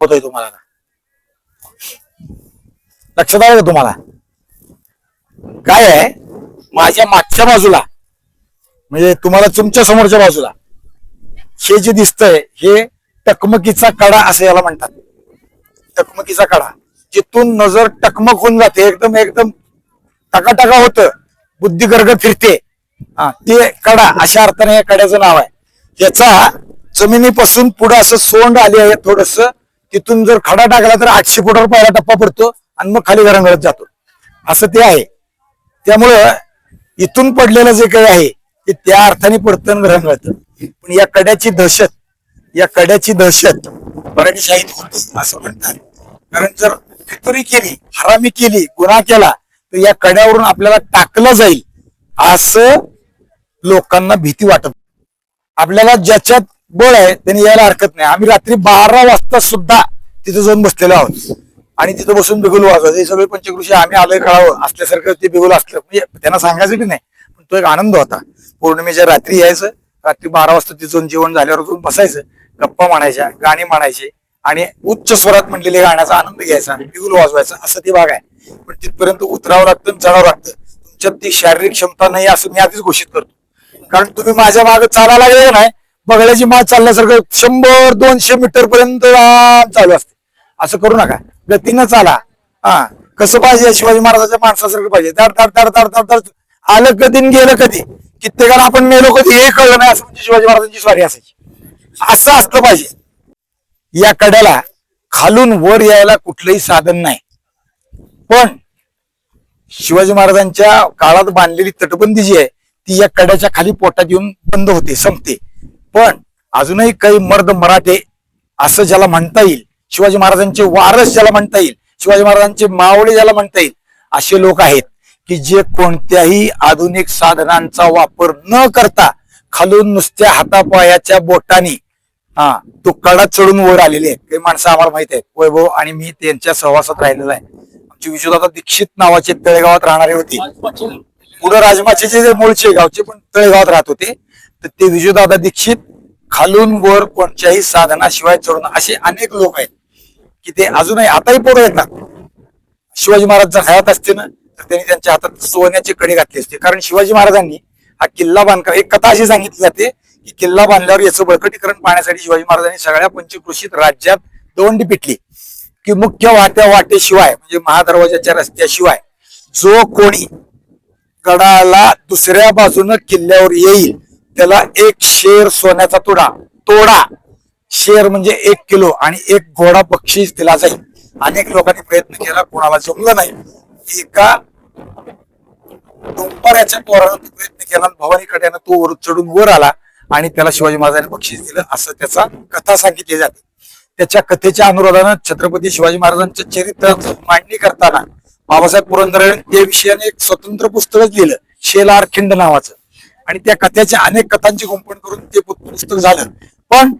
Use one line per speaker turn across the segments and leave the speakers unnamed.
होतोय तुम्हाला लक्षात आलं का तुम्हाला? काय आहे माझ्या मागच्या बाजूला म्हणजे तुम्हाला तुमच्या समोरच्या बाजूला हे जे दिसतंय हे टकमकीचा कडा असं याला म्हणतात. टकमकीचा कडा जिथून नजर टकमक होऊन जाते एकदम एकदम टकाटका होतं बुद्धी गर्ग फिरते ते कडा अशा अर्थाने या कड्याचं नाव आहे. याचा जमिनीपासून पुढे असं सोंड आले आहे थोडस तिथून जर खडा टाकला तर 800 फुटावर पहिला टप्पा पडतो आणि मग खाली घरंगळत जातो असं ते आहे. त्यामुळं इथून पडलेलं जे काही आहे ते त्या अर्थाने पडतं घरंगळतं. पण या कड्याची दहशत मराठी शाहीत होती असं म्हणतात. कारण जर फितुरी केली हरामी केली गुन्हा केला तर या कड्यावरून आपल्याला टाकलं जाईल असं लोकांना भीती वाटत. आपल्याला ज्याच्यात बळ आहे त्यांनी यायला हरकत नाही. आम्ही रात्री 12 वाजता सुद्धा तिथे जाऊन बसलेलो आहोत आणि तिथे बसून बिगुल वाजवत हे सगळे पंचकृषी आम्ही आलोय कळावं असल्यासारखं ते बिगुल असलं म्हणजे त्यांना सांगायचं की नाही. पण तो एक आनंद होता. पौर्णिमेच्या रात्री यायचं रात्री 12 वाजता तिथे जाऊन जेवण झाल्यावर जाऊन बसायचं गप्पा म्हणायच्या गाणी म्हणायचे आणि उच्च स्वरात म्हणलेल्या गाण्याचा आनंद घ्यायचा बिगुल वाजवायचा असं ते भाग आहे. पण तिथपर्यंत उतरावं लागतं चढावं लागतं. तुमच्यात ती शारीरिक क्षमता नाही असं मी आधीच घोषित करतो. कारण तुम्ही माझ्या मागे चालायला लागले नाही बगड्याची माग चालल्यासारखं 100-200 मीटर पर्यंत चालू असते. असं करू नका गतीनं चाला. कसं पाहिजे शिवाजी महाराजांच्या माणसासारखं पाहिजे. धड धड धड धड धड धड आलं कधी गेलं कधी कित्येकाला आपण मेलो कधी हे कळलं नाही असं म्हणजे शिवाजी महाराजांची स्वारी असायची. असं असलं पाहिजे. या कड्याला खालून वर यायला कुठलंही साधन नाही. पण शिवाजी महाराजांच्या काळात बांधलेली तटबंदी जी आहे ती या कड्याच्या खाली पोटात येऊन बंद होते संपते. पण अजूनही काही मर्द मराठे असं ज्याला म्हणता येईल शिवाजी महाराजांचे वारस ज्याला म्हणता येईल शिवाजी महाराजांचे मावळे ज्याला म्हणता येईल असे लोक आहेत की जे कोणत्याही आधुनिक साधनांचा वापर न करता खालून नुसत्या हातापायाच्या बोटाने तो कडा चढून वर आलेले आहेत. काही माणसं आम्हाला माहित आहेत. वैभव आणि मी त्यांच्या सहवासात राहिलेला आहे. आमचे विश्वदादा दीक्षित नावाचे तळेगावात राहणारे होते. पुढे राजमाचेचे जे मूळचे गावचे पण तळेगावात राहत होते. तर ते विजयदादा दीक्षित खालून वर कोणत्याही साधनाशिवाय चढून असे अनेक लोक आहेत की ते अजूनही आताही पोरं येतात. शिवाजी महाराज जर हयात असते ना तर त्यांनी त्यांच्या हातात सोन्याची कडी घातली असते. कारण शिवाजी महाराजांनी हा किल्ला बांधका एक कथा अशी सांगितली जाते की किल्ला बांधल्यावर याचं बळकटीकरण पाहण्यासाठी शिवाजी महाराजांनी सगळ्या पंचक्रोशीत राज्यात दवंडी पिटली की मुख्य वाटेशिवाय म्हणजे महादरवाजाच्या रस्त्याशिवाय जो कोणी गडाला दुसऱ्या बाजूनं किल्ल्यावर येईल त्याला 1 शेर सोन्याचा तोडा शेर म्हणजे 1 किलो आणि 1 घोडा बक्षीस दिला जाईल. अनेक लोकांनी प्रयत्न केला कोणाला जमलं नाही. एका डोंबऱ्याच्या पोरानं प्रयत्न केला भवानी कड्यानं तो वर चढून वर आला आणि त्याला शिवाजी महाराजांनी बक्षीस दिलं असं त्याचा कथा सांगितली जाते. त्याच्या कथेच्या अनुरोधानं छत्रपती शिवाजी महाराजांच्या चरित्राची मांडणी करताना बाबासाहेब पुरंदरेंनी त्या विषयाने एक स्वतंत्र पुस्तकच लिहिलं शेलार खिंड नावाचं आणि त्या कथेच्या अनेक कथांची गुंफण करून ते पुस्तक झालं. पण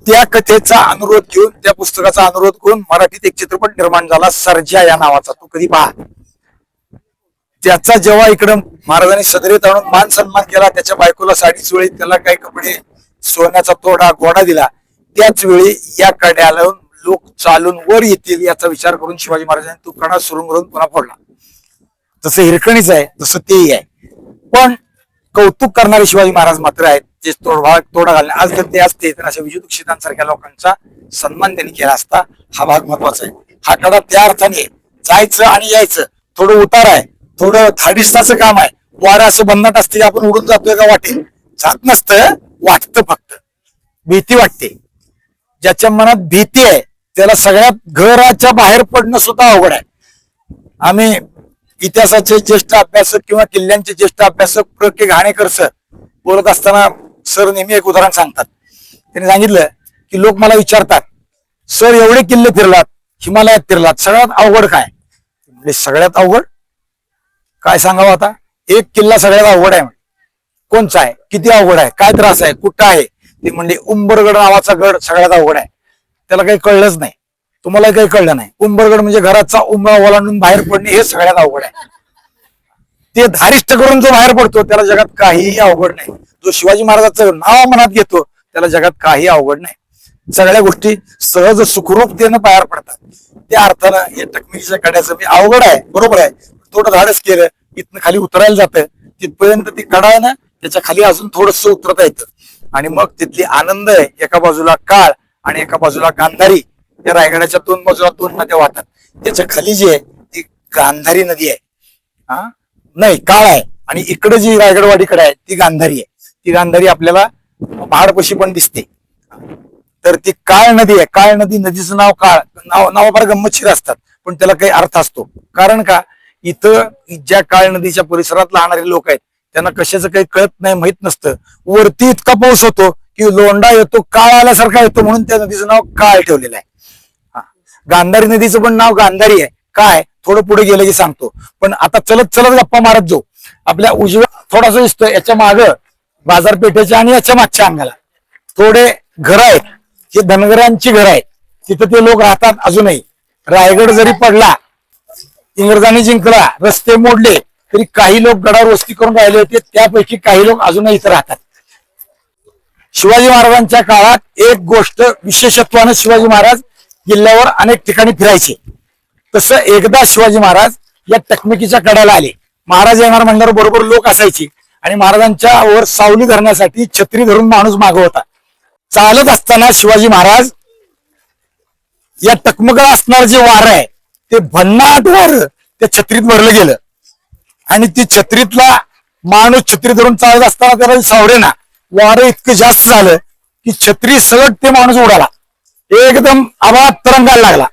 त्या कथेचा अनुरोध घेऊन त्या पुस्तकाचा अनुरोध करून मराठीत एक चित्रपट निर्माण झाला सर्जा या नावाचा. तो कधी पहा. त्याचा जेव्हा इकडं महाराजांनी सदरेत आणून मान सन्मान केला त्याच्या बायकोला साडी चोळी त्याला काही कपडे सोन्याचा तोडा घोडा दिला त्याच वेळी या कड्याला लोक चालून वर येतील याचा विचार करून शिवाजी महाराजांनी तो कडा सुरुंग करून पुन्हा फोडला. जसं हिरकणीच आहे तसं तेही आहे. पण कौतुक करणारे शिवाजी महाराज मात्र आहेत जे तोडा घालणे आज जर ते असते तर अशा विजय दीक्षितांसारख्या लोकांचा सन्मान त्यांनी केला असता. हा भाग महत्वाचा आहे. हा कडा त्या अर्थाने जायचं आणि यायचं थोडं उतार आहे थोडं थाडिस्ताचं काम आहे. वारा असं बंधनात असते आपण उडून जातोय का वाटेल जात नसतं वाटतं फक्त भीती वाटते. ज्याच्या मनात भीती आहे त्याला सगळ्यात घराच्या बाहेर पडणं सुद्धा अवघड आहे. आम्ही इतिहासाचे ज्येष्ठ अभ्यासक किंवा किल्ल्यांचे ज्येष्ठ अभ्यासक प्र के घाणेकर सर बोलत असताना सर नेहमी एक उदाहरण सांगतात. त्यांनी सांगितलं की लोक मला विचारतात सर एवढे किल्ले फिरलात हिमालयात फिरलात सगळ्यात अवघड काय म्हणजे सगळ्यात अवघड काय सांगावं आता. एक किल्ला सगळ्यात अवघड आहे कोणचा आहे किती अवघड आहे काय त्रास आहे कुठं आहे ते म्हणजे उंबरगड नावाचा गड सगळ्यात अवघड आहे. त्याला काही कळलंच नाही तुम्हाला काही कळलं नाही. उंबरगड म्हणजे घराचा उंबरा ओलांडून बाहेर पडणे हे सगळ्यात अवघड आहे. ते धारिष्ट करून जो बाहेर पडतो त्याला जगात काहीही अवघड नाही. जो शिवाजी महाराजांचं नाव मनात घेतो त्याला जगात काही अवघड नाही. सगळ्या गोष्टी सहज सुखरूपतेनं पार पडतात. त्या अर्थानं या टकमकीच्या कड्याचं मी अवघड आहे, बरोबर आहे, थोडं धाडस केलं इथनं खाली उतरायला जातं, तिथपर्यंत ती कडा आहे ना त्याच्या खाली अजून थोडस उतरता येतं आणि मग तिथली आनंद आहे. एका बाजूला काळ आणि एका बाजूला गांधारी. त्या रायगडाच्या दोन बाजूला दोन नद्या वाहतात. त्याच्या खाली जी आहे ती गांधारी नदी आहे, हा नाही काळ आहे, आणि इकडे जी रायगडवाडीकडे आहे ती गांधारी आहे. ती गांधारी आपल्याला पहाडपशी पण दिसते. तर ती काळ नदी आहे. काळ नदीचं नाव काळ, नाव फार गंमतशीर असतात पण त्याला काही अर्थ असतो. कारण का, इथं ज्या काळ नदीच्या परिसरात राहणारे लोक आहेत त्यांना कशाचं काही कळत नाही, माहित नसतं. वरती इतका पाऊस होतो की लोंडा येतो, काळ आल्यासारखा येतो, म्हणून त्या नदीचं नाव काळ ठेवलेलं आहे. गांधारी नदीचं पण नाव गांधारी आहे. काय थोडं पुढे गेलं की सांगतो. पण आता चलत चलत गप्पा मारत जाऊ. आपल्या उजव्या थोडासा दिसतोय याच्या माग बाजारपेठेच्या आणि याच्या मागच्या अंगाला थोडे घर आहेत. हे धनगरांची घर आहेत. तिथं ते लोक राहतात अजूनही. रायगड जरी पडला, इंग्रजांनी जिंकला, रस्ते मोडले, तरी काही लोक गडावर वस्ती करून राहिले होते. त्यापैकी काही लोक अजूनही इथं राहतात. शिवाजी महाराजांच्या काळात एक गोष्ट विशेषत्वानं, शिवाजी महाराज किल्ल्यावर अनेक ठिकाणी फिरायचे. तसं एकदा शिवाजी महाराज या टकमकीच्या कड्याला आले. महाराज येणार म्हणल्यावर बरोबर लोक असायची आणि महाराजांच्या वर सावली धरण्यासाठी छत्री धरून माणूस मागं होता. चालत असताना शिवाजी महाराज या टकमकला असणार जे वार आहे ते भन्नाट वार त्या छत्रीत भरलं गेलं आणि ती छत्रीतला माणूस छत्री धरून चालत असताना त्याला सावरे ना वारं इतकं जास्त झालं की छत्री सगळं ते माणूस उडाला, एकदम आवाज तरंगायला लागला.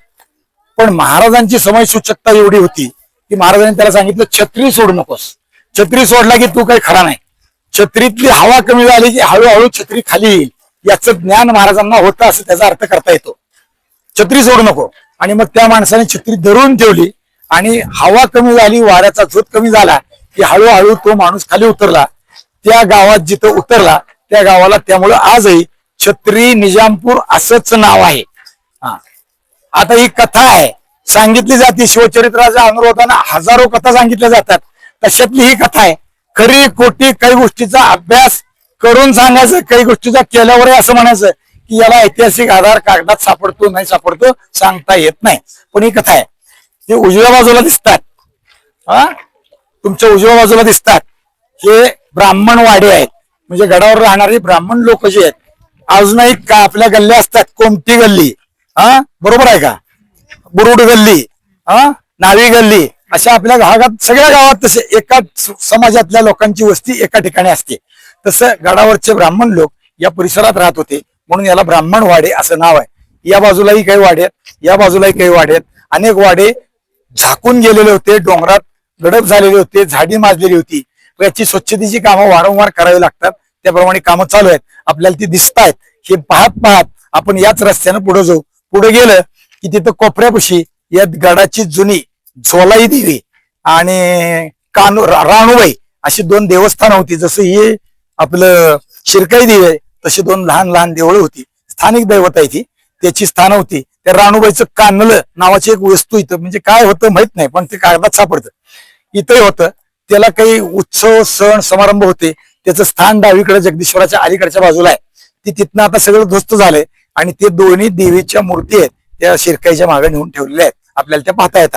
पण महाराजांची समयसूचकता एवढी होती की महाराजांनी त्याला सांगितलं छत्री सोडू नकोस. छत्री सोडला की तू काही खरा नाही. छत्रीतली हवा कमी झाली की हळूहळू छत्री खाली येईल, याचं ज्ञान महाराजांना होतं, असं त्याचा अर्थ करता येतो. छत्री सोडू नको. आणि मग त्या माणसाने छत्री धरून ठेवली आणि हवा कमी झाली, वाऱ्याचा झोत कमी झाला की हळूहळू तो माणूस खाली उतरला. त्या गावात जिथं उतरला त्या गावाला त्यामुळं आजही छत्री निजामपूर असंच नाव आहे. आता ही कथा आहे, सांगितली जाते. शिवचरित्राच्या अनुरोधानं हजारो कथा सांगितल्या जातात. तशातली ही कथा आहे. खरी खोटी काही गोष्टीचा अभ्यास करून सांगायचं, काही गोष्टीचा केल्यावर असं म्हणायचं की याला ऐतिहासिक आधार कागदात सापडतो नाही सापडतो सांगता येत नाही. पण ही कथा आहे. हे उजव्या बाजूला दिसतात, तुमच्या उजव्या बाजूला दिसतात, हे ब्राह्मण वाडे आहेत. म्हणजे गडावर राहणारे ब्राह्मण लोक जे आहेत. अजूनही का आपल्या गल्ल्या असतात, कोमटी गल्ली, बरोबर आहे का, बुरुड गल्ली, नावी गल्ली, अशा आपल्या भागात सगळ्या गावात तसे एका समाजातल्या लोकांची वस्ती एका ठिकाणी असते. तसं गडावरचे ब्राह्मण लोक या परिसरात राहत होते, म्हणून याला ब्राह्मण वाडे असं नाव आहे. या बाजूलाही काही वाडे आहेत, या बाजूलाही काही वाडे आहेत. अनेक वाडे झाकून गेलेले होते, डोंगरात गडप झालेले होते, झाडी माजलेली होती. याची स्वच्छतेची कामं वारंवार करावी लागतात. त्याप्रमाणे कामं चालू आहेत, आपल्याला ती दिसत आहेत. हे पाहत पाहत आपण याच रस्त्यानं पुढे जाऊ. पुढे गेलं की तिथं कोपऱ्यापाशी या गडाची जुनी झोलाई देवी आणि राणूबाई अशी दोन देवस्थान होती. जसं हे आपलं शिरकाई देवी आहे तशी दोन लहान लहान देवळं होती. स्थानिक दैवत आहे ती, त्याची स्थानं होती. त्या राणूबाईचं कानलं नावाची एक वस्तू इथं, म्हणजे काय होतं माहित नाही पण ते कागदात सापडतं, इथंही होतं. त्याला काही उत्सव सण समारंभ होते. त्याचं स्थान डावीकडे जगदीश्वराच्या अलीकडच्या बाजूला आहे. ती तिथनं आता सगळं ध्वस्त झालंय आणि ते दोन्ही देवीच्या मूर्ती आहेत त्या शिरकाईच्या मागे नेऊन ठेवलेल्या आहेत. आपल्याला त्या पाहता येतात.